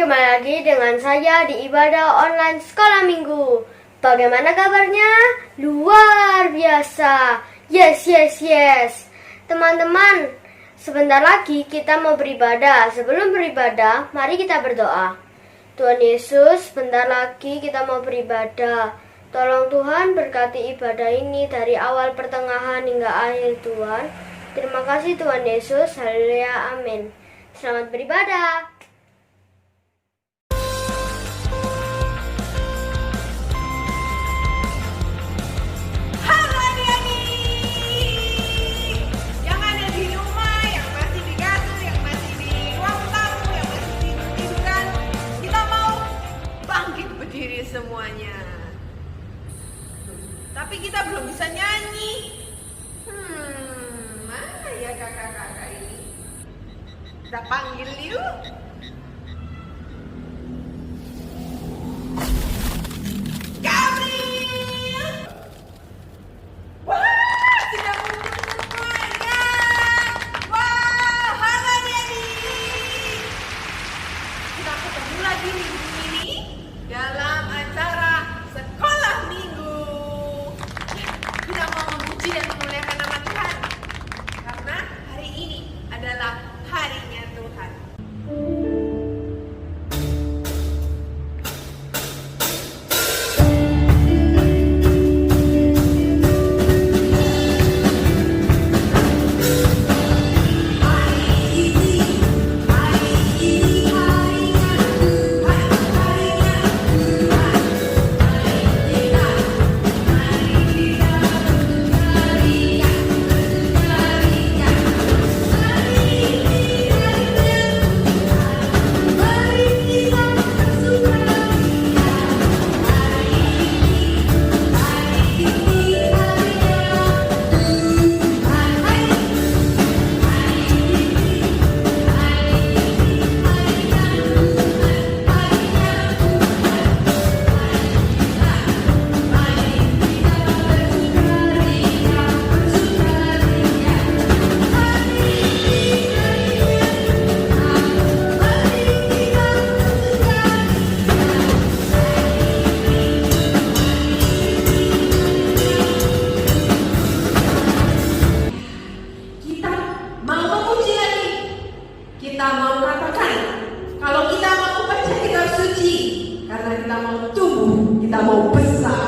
kembali lagi dengan saya di ibadah online sekolah minggu. Bagaimana kabarnya? Luar biasa. Yes. Teman-teman, sebentar lagi kita mau beribadah. Sebelum beribadah, mari kita berdoa. Tuhan Yesus, sebentar lagi kita mau beribadah. Tolong Tuhan berkati ibadah ini dari awal pertengahan hingga akhir Tuhan. Terima kasih Tuhan Yesus. Haleluya. Amin. Selamat beribadah. Halo adik-adik yang ada di rumah, yang masih di kasur, yang masih di ruang tamu, yang masih tiduran. Kita mau bangkit berdiri semuanya. Tapi kita belum bisa nyanyi. Mana ya kakak-kakak ini? Kita panggil yuk. Gabriel! Wah, sudah muncul semuanya. Wah, halo adik-adik. Kita ketemu lagi minggu ini dalam acara sekolah minggu. Kita mau memuji dan memuliakan nama Tuhan karena hari ini adalah harinya Tuhan. Kita mau katakan, kalau kita mau baca kitab suci, karena kita mau tumbuh, kita mau besar.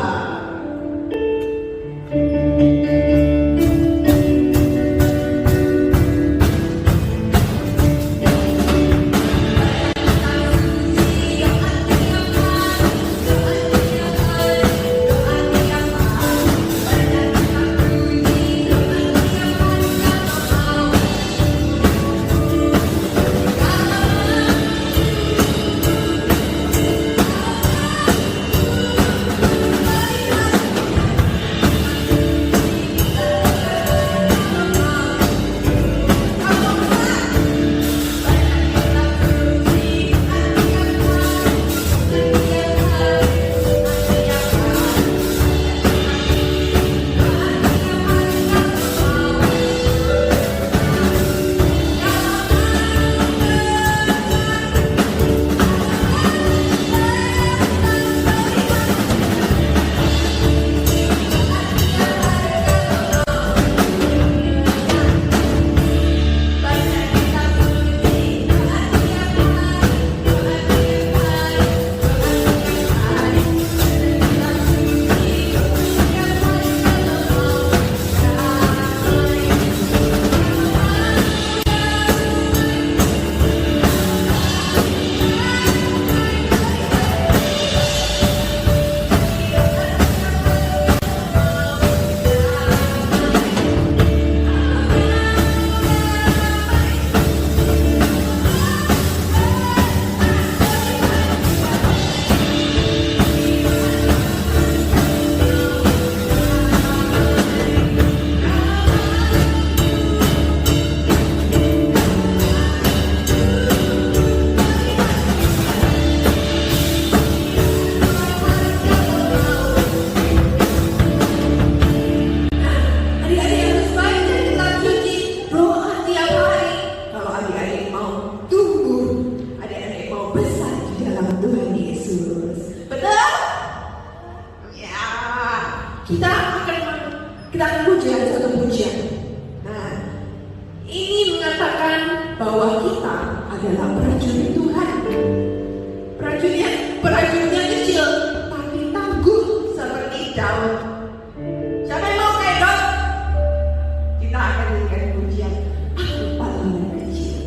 kita akan pujian satu pujian. Nah, ini mengatakan bahwa kita adalah prajurit Tuhan. Prajuritnya kecil, tapi tangguh seperti Daud. Siapa yang mau kayak Daud? Kita akan nyanyikan pujian Aku Pahlawan Kecil.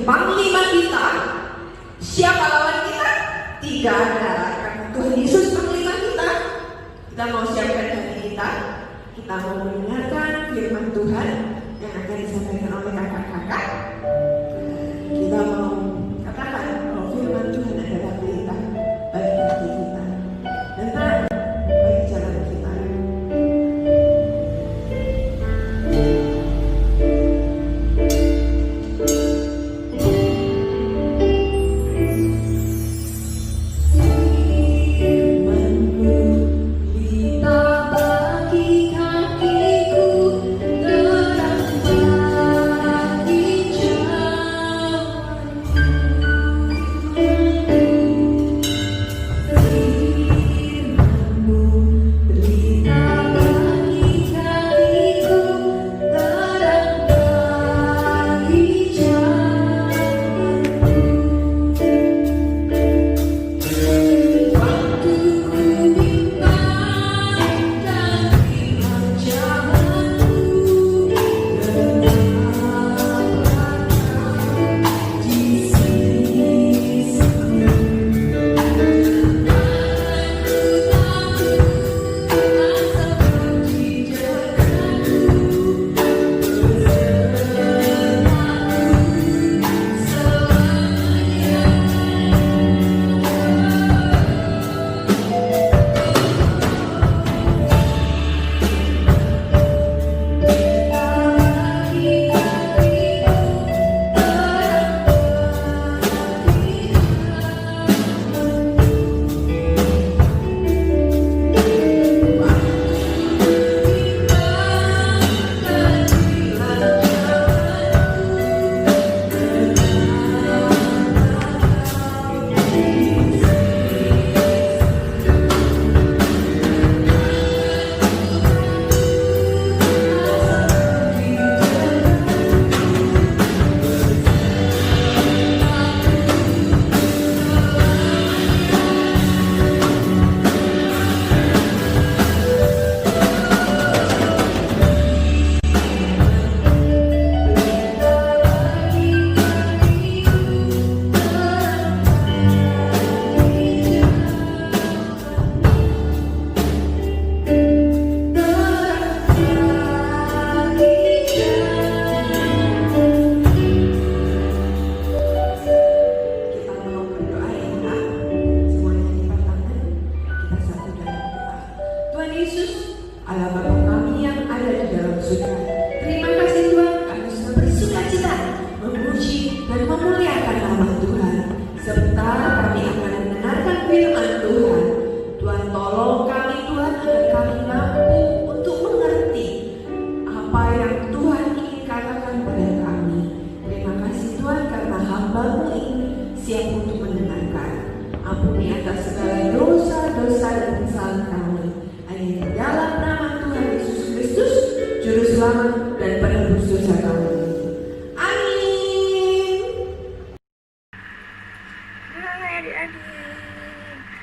Panglima kita, siapa lawan kita? Tidak ada, karena Tuhan Yesus panglima kita. Kita mau siapkan hati kita mau mendengarkan firman Tuhan yang akan disampaikan oleh kakak-kakak. Kita mau katakan bahwa firman Tuhan adalah berita bagi hati kita dan terang bagi jalan kita.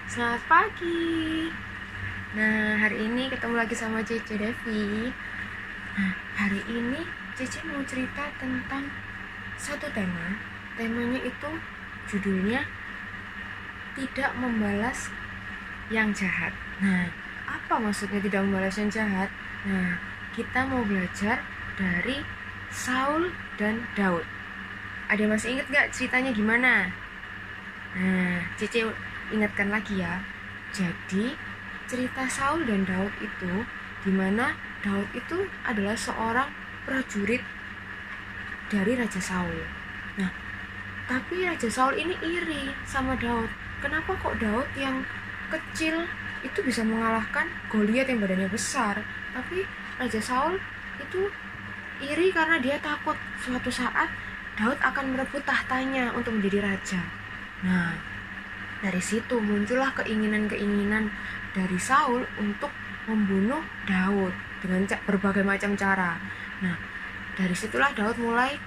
Selamat pagi. Nah, hari ini ketemu lagi sama Cece Devi. Nah, hari ini Cece mau cerita tentang satu tema. Temanya itu judulnya tidak membalas yang jahat. Nah, apa maksudnya tidak membalas yang jahat? Nah, kita mau belajar dari Saul dan Daud. Ada yang masih ingat gak ceritanya gimana? Nah, Cece ingatkan lagi ya. Jadi, cerita Saul dan Daud itu, dimana Daud itu adalah seorang prajurit dari Raja Saul. Nah, tapi Raja Saul ini iri sama Daud. Kenapa kok Daud yang kecil itu bisa mengalahkan Goliat yang badannya besar? Tapi Raja Saul itu iri karena dia takut suatu saat Daud akan merebut tahtanya untuk menjadi raja. Nah, dari situ muncullah keinginan-keinginan dari Saul untuk membunuh Daud dengan berbagai macam cara. Nah, dari situlah Daud mulai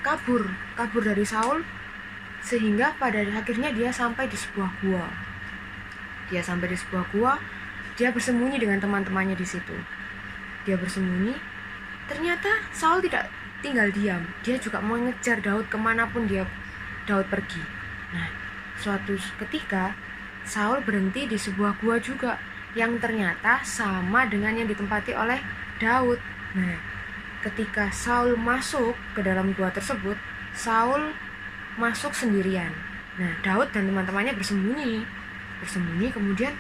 kabur dari Saul, sehingga pada akhirnya dia sampai di sebuah gua. Dia bersembunyi dengan teman-temannya di situ. Dia bersembunyi. Ternyata Saul tidak tinggal diam. Dia juga mengejar Daud kemanapun Daud pergi. Nah, suatu ketika Saul berhenti di sebuah gua juga yang ternyata sama dengan yang ditempati oleh Daud. Nah, ketika Saul masuk ke dalam gua tersebut, Saul masuk sendirian. Nah, Daud dan teman-temannya bersembunyi. Kemudian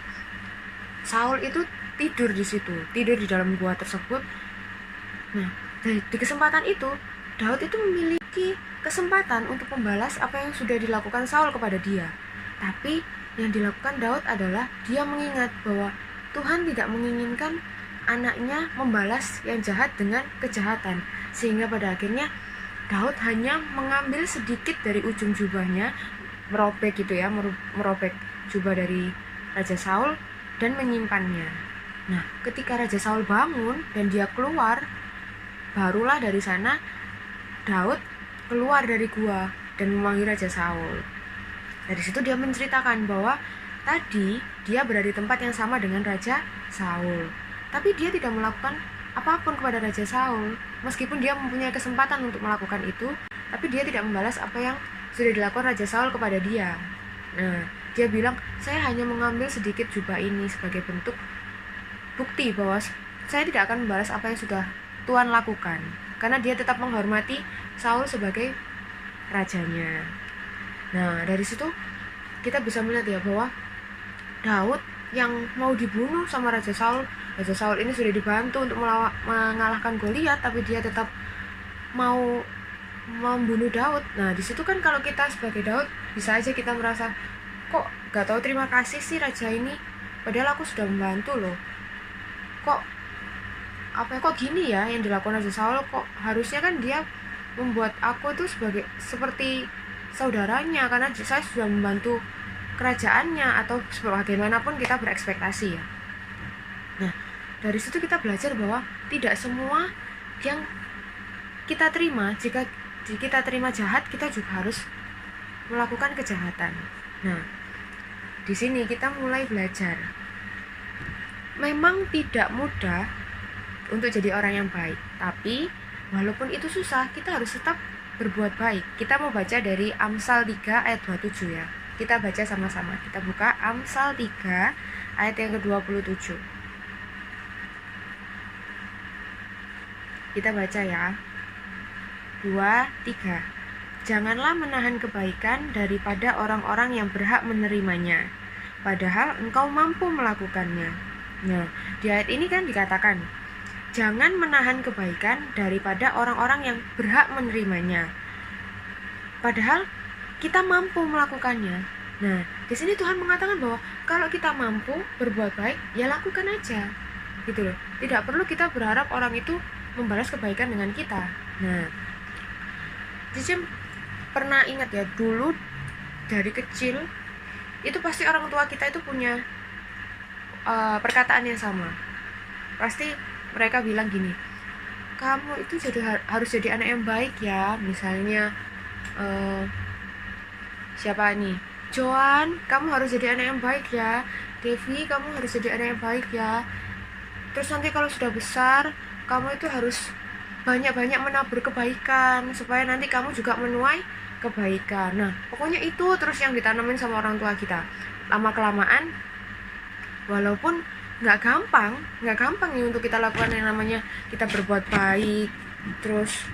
Saul itu tidur di dalam gua tersebut. Nah, di kesempatan itu Daud itu memiliki kesempatan untuk membalas apa yang sudah dilakukan Saul kepada dia. Tapi yang dilakukan Daud adalah dia mengingat bahwa Tuhan tidak menginginkan anaknya membalas yang jahat dengan kejahatan. Sehingga pada akhirnya Daud hanya mengambil sedikit dari ujung jubahnya, merobek jubah dari Raja Saul dan menyimpannya. Nah, ketika Raja Saul bangun dan dia keluar, barulah dari sana Daud keluar dari gua dan memanggil Raja Saul. Dari situ dia menceritakan bahwa tadi dia berada di tempat yang sama dengan Raja Saul, tapi dia tidak melakukan apapun kepada Raja Saul. Meskipun dia mempunyai kesempatan untuk melakukan itu, tapi dia tidak membalas apa yang sudah dilakukan Raja Saul kepada dia. Nah, dia bilang, saya hanya mengambil sedikit jubah ini sebagai bentuk bukti bahwa saya tidak akan membalas apa yang sudah Tuhan lakukan, karena dia tetap menghormati Saul sebagai rajanya. Nah, dari situ kita bisa melihat ya bahwa Daud yang mau dibunuh sama Raja Saul ini sudah dibantu untuk mengalahkan Goliat, tapi dia tetap mau membunuh Daud. Nah, di situ kan kalau kita sebagai Daud bisa aja kita merasa, kok gak tahu terima kasih sih raja ini, padahal aku sudah membantu loh. Kok gini ya yang dilakukan Raja Saul, kok harusnya kan dia membuat aku itu seperti saudaranya karena saya sudah membantu kerajaannya, atau bagaimanapun kita berekspektasi ya. Nah, dari situ kita belajar bahwa tidak semua yang kita terima, jika kita terima jahat, kita juga harus melakukan kejahatan. Nah, di sini kita mulai belajar. Memang tidak mudah untuk jadi orang yang baik, tapi walaupun itu susah, kita harus tetap berbuat baik. Kita mau baca dari Amsal 3 ayat 27 ya. Kita baca sama-sama. Kita buka Amsal 3 ayat yang ke-27. Kita baca ya. 2, 3. Janganlah menahan kebaikan daripada orang-orang yang berhak menerimanya, padahal engkau mampu melakukannya. Nah, di ayat ini kan dikatakan, jangan menahan kebaikan daripada orang-orang yang berhak menerimanya, padahal kita mampu melakukannya. Nah, di sini Tuhan mengatakan bahwa kalau kita mampu berbuat baik, ya lakukan aja, gitu loh. Tidak perlu kita berharap orang itu membalas kebaikan dengan kita. Nah, Cici pernah ingat ya, dulu dari kecil itu pasti orang tua kita itu punya perkataan yang sama. Pasti mereka bilang gini, kamu itu harus jadi anak yang baik ya. Misalnya siapa nih, Joan, kamu harus jadi anak yang baik ya. Devi, kamu harus jadi anak yang baik ya. Terus nanti kalau sudah besar, kamu itu harus banyak-banyak menabur kebaikan supaya nanti kamu juga menuai kebaikan. Nah, pokoknya itu terus yang ditanamin sama orang tua kita. Lama-kelamaan, walaupun nggak gampang nih untuk kita lakukan yang namanya kita berbuat baik, terus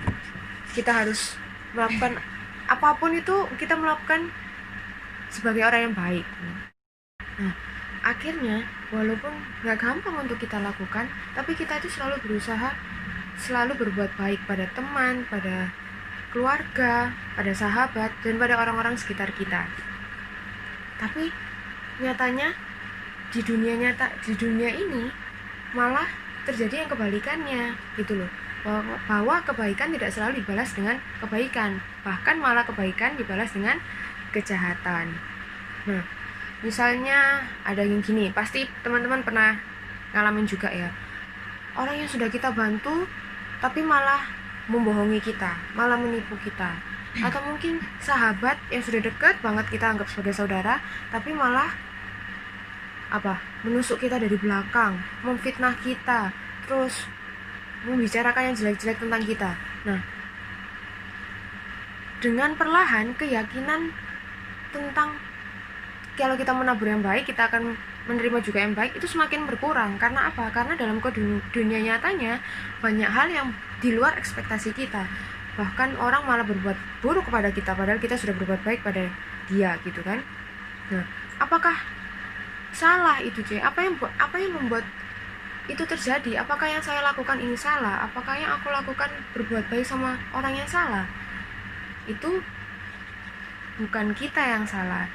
kita harus melakukan apapun itu kita melakukan sebagai orang yang baik. Nah, akhirnya walaupun nggak gampang untuk kita lakukan, tapi kita itu selalu berusaha selalu berbuat baik pada teman, pada keluarga, pada sahabat, dan pada orang-orang sekitar kita. Tapi nyatanya di dunia ini malah terjadi yang kebalikannya gitu loh, bahwa kebaikan tidak selalu dibalas dengan kebaikan, bahkan malah kebaikan dibalas dengan kejahatan. Nah, misalnya ada yang gini, pasti teman-teman pernah ngalamin juga ya, orang yang sudah kita bantu tapi malah membohongi kita, malah menipu kita. Atau mungkin sahabat yang sudah dekat banget kita anggap sebagai saudara, tapi malah menusuk kita dari belakang, memfitnah kita, terus membicarakan yang jelek-jelek tentang kita. Nah, dengan perlahan keyakinan tentang kalau kita menabur yang baik, kita akan menerima juga yang baik, itu semakin berkurang. Karena apa? Karena dalam dunia nyatanya banyak hal yang di luar ekspektasi kita. Bahkan orang malah berbuat buruk kepada kita, padahal kita sudah berbuat baik pada dia gitu kan. Nah, apakah salah itu C? Apa yang membuat itu terjadi? Apakah yang saya lakukan ini salah? Apakah yang aku lakukan berbuat baik sama orang yang salah? Itu bukan kita yang salah,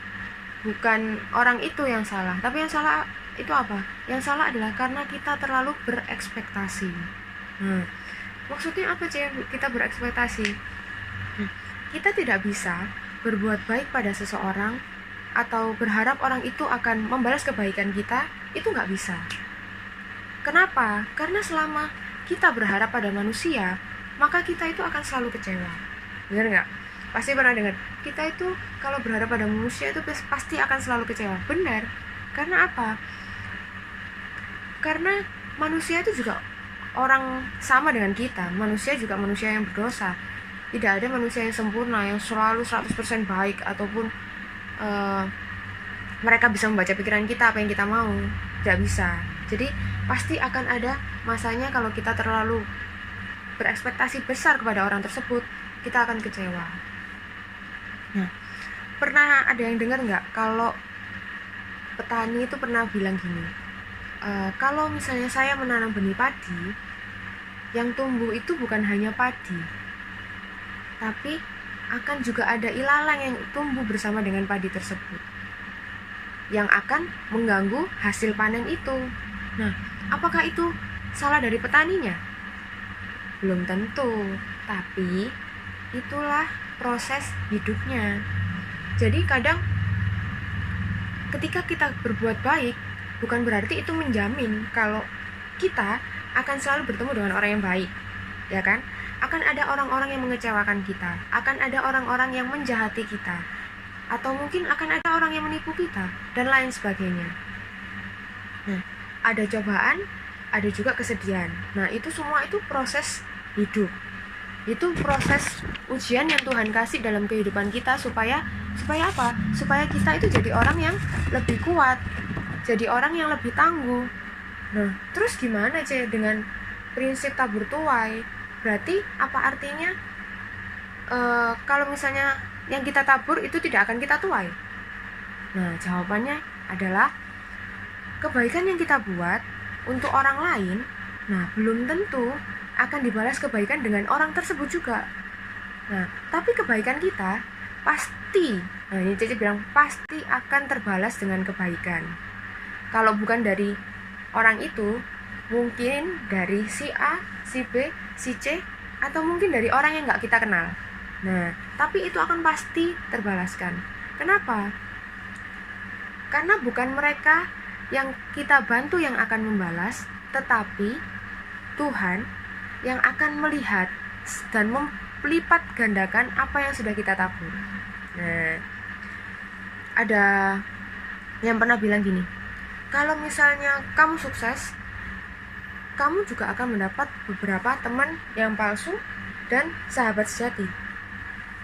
bukan orang itu yang salah, tapi yang salah itu apa? Yang salah adalah karena kita terlalu berekspektasi. Maksudnya apa C? Kita berekspektasi? Kita tidak bisa berbuat baik pada seseorang atau berharap orang itu akan membalas kebaikan kita, itu nggak bisa. Kenapa? Karena selama kita berharap pada manusia, maka kita itu akan selalu kecewa. Benar nggak? Pasti pernah dengar, kita itu kalau berharap pada manusia itu pasti akan selalu kecewa. Benar. Karena apa? Karena manusia itu juga orang sama dengan kita. Manusia juga manusia yang berdosa. Tidak ada manusia yang sempurna, yang selalu 100% baik, ataupun mereka bisa membaca pikiran kita apa yang kita mau. Tidak bisa. Jadi pasti akan ada masanya kalau kita terlalu berekspektasi besar kepada orang tersebut, kita akan kecewa. Nah, pernah ada yang dengar nggak kalau petani itu pernah bilang gini, kalau misalnya saya menanam benih padi, yang tumbuh itu bukan hanya padi, tapi akan juga ada ilalang yang tumbuh bersama dengan padi tersebut, yang akan mengganggu hasil panen itu. Nah, apakah itu salah dari petaninya? Belum tentu, tapi itulah proses hidupnya. Jadi kadang ketika kita berbuat baik, bukan berarti itu menjamin kalau kita akan selalu bertemu dengan orang yang baik, ya kan? Akan ada orang-orang yang mengecewakan kita, akan ada orang-orang yang menjahati kita, atau mungkin akan ada orang yang menipu kita, dan lain sebagainya. Nah, ada cobaan, ada juga kesedihan. Nah, itu semua itu proses hidup. Itu proses ujian yang Tuhan kasih dalam kehidupan kita supaya apa? Supaya kita itu jadi orang yang lebih kuat, jadi orang yang lebih tangguh. Nah, terus gimana dengan prinsip tabur tuai? Berarti apa artinya kalau misalnya yang kita tabur itu tidak akan kita tuai? Nah, jawabannya adalah kebaikan yang kita buat untuk orang lain, nah belum tentu akan dibalas kebaikan dengan orang tersebut juga. Nah, tapi kebaikan kita pasti, nah ini Cece bilang pasti akan terbalas dengan kebaikan. Kalau bukan dari orang itu, mungkin dari si A, si B, si C, atau mungkin dari orang yang nggak kita kenal. Nah, tapi itu akan pasti terbalaskan. Kenapa? Karena bukan mereka yang kita bantu yang akan membalas, tetapi Tuhan yang akan melihat dan melipat gandakan apa yang sudah kita tabur. Nah, ada yang pernah bilang gini, kalau misalnya kamu sukses, kamu juga akan mendapat beberapa teman yang palsu dan sahabat sejati.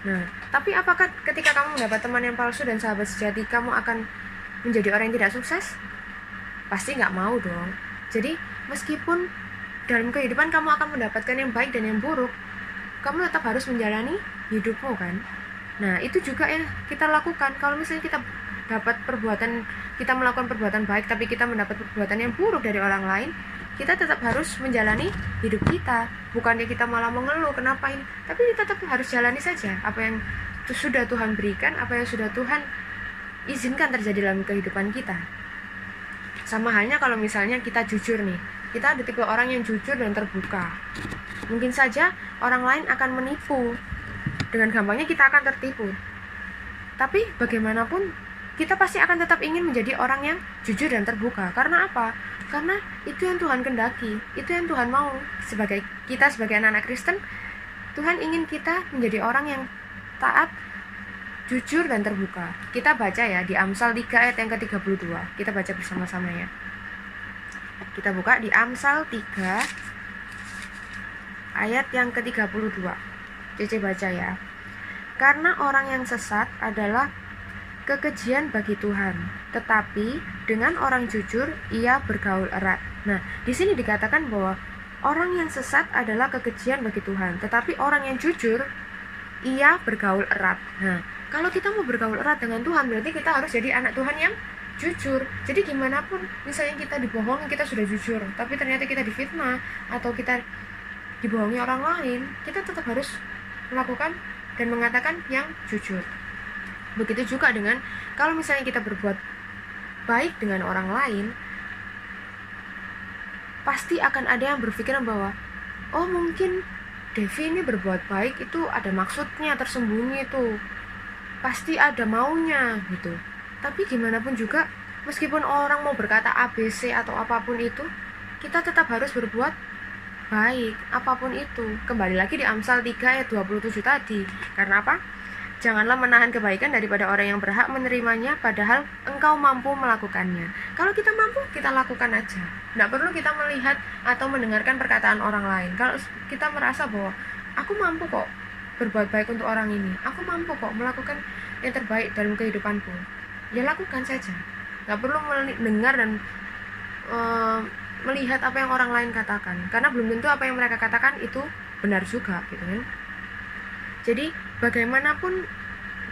Nah, tapi apakah ketika kamu mendapat teman yang palsu dan sahabat sejati, kamu akan menjadi orang yang tidak sukses? Pasti nggak mau dong. Jadi, meskipun dalam kehidupan kamu akan mendapatkan yang baik dan yang buruk, kamu tetap harus menjalani hidupmu kan. Nah, itu juga yang kita lakukan. Kalau misalnya kita melakukan perbuatan baik tapi kita mendapat perbuatan yang buruk dari orang lain, kita tetap harus menjalani hidup kita. Bukannya kita malah mengeluh kenapa ini, tapi kita tetap harus jalani saja apa yang sudah Tuhan berikan, apa yang sudah Tuhan izinkan terjadi dalam kehidupan kita. Sama halnya kalau misalnya kita jujur nih, kita ada tipe orang yang jujur dan terbuka. Mungkin saja orang lain akan menipu, dengan gampangnya kita akan tertipu. Tapi bagaimanapun kita pasti akan tetap ingin menjadi orang yang jujur dan terbuka. Karena apa? Karena itu yang Tuhan kendaki, itu yang Tuhan mau. Sebagai anak-anak Kristen, Tuhan ingin kita menjadi orang yang taat, jujur dan terbuka. Kita baca ya di Amsal 3 ayat yang ke-32. Kita baca bersama-sama ya. Kita buka di Amsal 3 ayat yang ke-32. Cece baca ya. Karena orang yang sesat adalah kekejian bagi Tuhan, tetapi dengan orang jujur ia bergaul erat. Nah, di sini dikatakan bahwa orang yang sesat adalah kekejian bagi Tuhan, tetapi orang yang jujur ia bergaul erat. Nah, kalau kita mau bergaul erat dengan Tuhan, berarti kita harus jadi anak Tuhan yang jujur. Jadi gimana pun misalnya kita dibohongi, kita sudah jujur, tapi ternyata kita difitnah atau kita dibohongi orang lain, kita tetap harus melakukan dan mengatakan yang jujur. Begitu juga dengan kalau misalnya kita berbuat baik dengan orang lain, pasti akan ada yang berpikiran bahwa oh mungkin Devi ini berbuat baik itu ada maksudnya tersembunyi, itu pasti ada maunya gitu. Tapi gimana pun juga, meskipun orang mau berkata ABC atau apapun itu, kita tetap harus berbuat baik apapun itu. Kembali lagi di Amsal 3 ayat 27 tadi. Karena apa? Janganlah menahan kebaikan daripada orang yang berhak menerimanya, padahal engkau mampu melakukannya. Kalau kita mampu, kita lakukan aja. Tidak perlu kita melihat atau mendengarkan perkataan orang lain. Kalau kita merasa bahwa aku mampu kok berbuat baik untuk orang ini, aku mampu kok melakukan yang terbaik dalam kehidupanku, ya lakukan saja. Tidak perlu mendengar dan melihat apa yang orang lain katakan, karena belum tentu apa yang mereka katakan itu benar juga gitu kan. Jadi bagaimanapun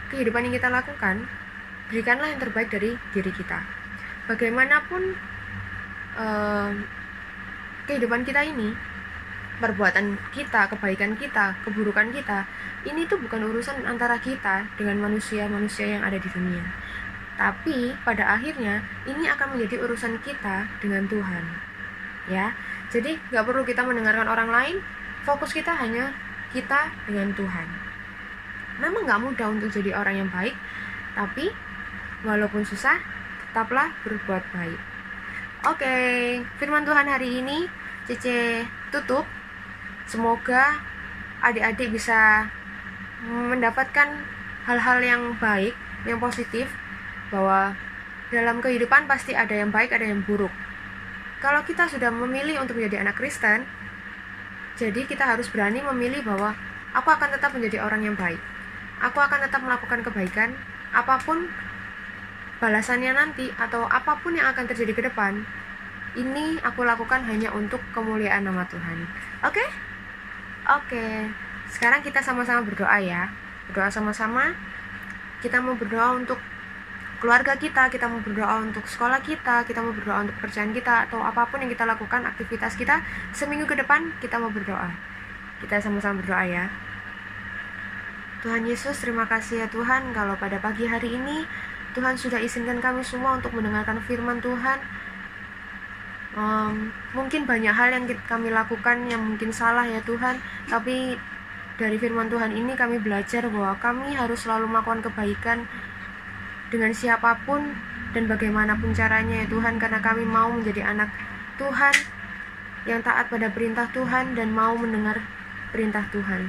kehidupan yang kita lakukan, berikanlah yang terbaik dari diri kita. Bagaimanapun kehidupan kita ini, perbuatan kita, kebaikan kita, keburukan kita, ini tuh bukan urusan antara kita dengan manusia-manusia yang ada di dunia. Tapi pada akhirnya ini akan menjadi urusan kita dengan Tuhan. Ya, jadi gak perlu kita mendengarkan orang lain, fokus kita hanya kita dengan Tuhan. Memang gak mudah untuk jadi orang yang baik, tapi walaupun susah, tetaplah berbuat baik. Oke, firman Tuhan hari ini Cece tutup. Semoga adik-adik bisa mendapatkan hal-hal yang baik, yang positif, bahwa dalam kehidupan pasti ada yang baik, ada yang buruk. Kalau kita sudah memilih untuk menjadi anak Kristen, jadi kita harus berani memilih bahwa aku akan tetap menjadi orang yang baik. Aku akan tetap melakukan kebaikan, apapun balasannya nanti atau apapun yang akan terjadi ke depan. Ini aku lakukan hanya untuk kemuliaan nama Tuhan. Oke? Oke. Sekarang kita sama-sama berdoa ya. Berdoa sama-sama. Kita mau berdoa untuk keluarga kita mau berdoa untuk sekolah kita mau berdoa untuk pekerjaan kita, atau apapun yang kita lakukan, aktivitas kita seminggu ke depan, kita mau berdoa. Kita sama-sama berdoa ya. Tuhan Yesus, terima kasih ya Tuhan, kalau pada pagi hari ini Tuhan sudah izinkan kami semua untuk mendengarkan firman Tuhan. Mungkin banyak hal yang kami lakukan yang mungkin salah ya Tuhan, tapi dari firman Tuhan ini kami belajar bahwa kami harus selalu melakukan kebaikan dengan siapapun dan bagaimanapun caranya ya Tuhan, karena kami mau menjadi anak Tuhan yang taat pada perintah Tuhan dan mau mendengar perintah Tuhan.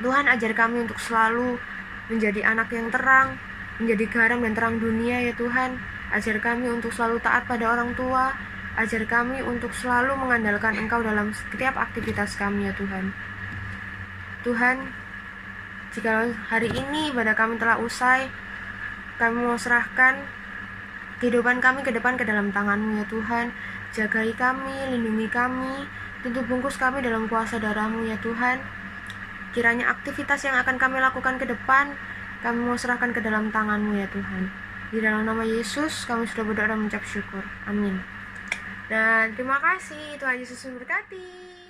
Tuhan, ajar kami untuk selalu menjadi anak yang terang, menjadi garam dan terang dunia ya Tuhan. Ajar kami untuk selalu taat pada orang tua. Ajar kami untuk selalu mengandalkan Engkau dalam setiap aktivitas kami ya Tuhan. Tuhan, jika hari ini ibadah kami telah usai, kami mau serahkan kehidupan kami ke depan ke dalam tangan-Mu ya Tuhan. Jagai kami, lindungi kami, tutup bungkus kami dalam kuasa darah-Mu ya Tuhan. Kiranya aktivitas yang akan kami lakukan ke depan, kami mau serahkan ke dalam tangan-Mu ya Tuhan. Di dalam nama Yesus, kami sudah berdoa dan mengucap syukur. Amin. Dan terima kasih, Tuhan Yesus memberkati.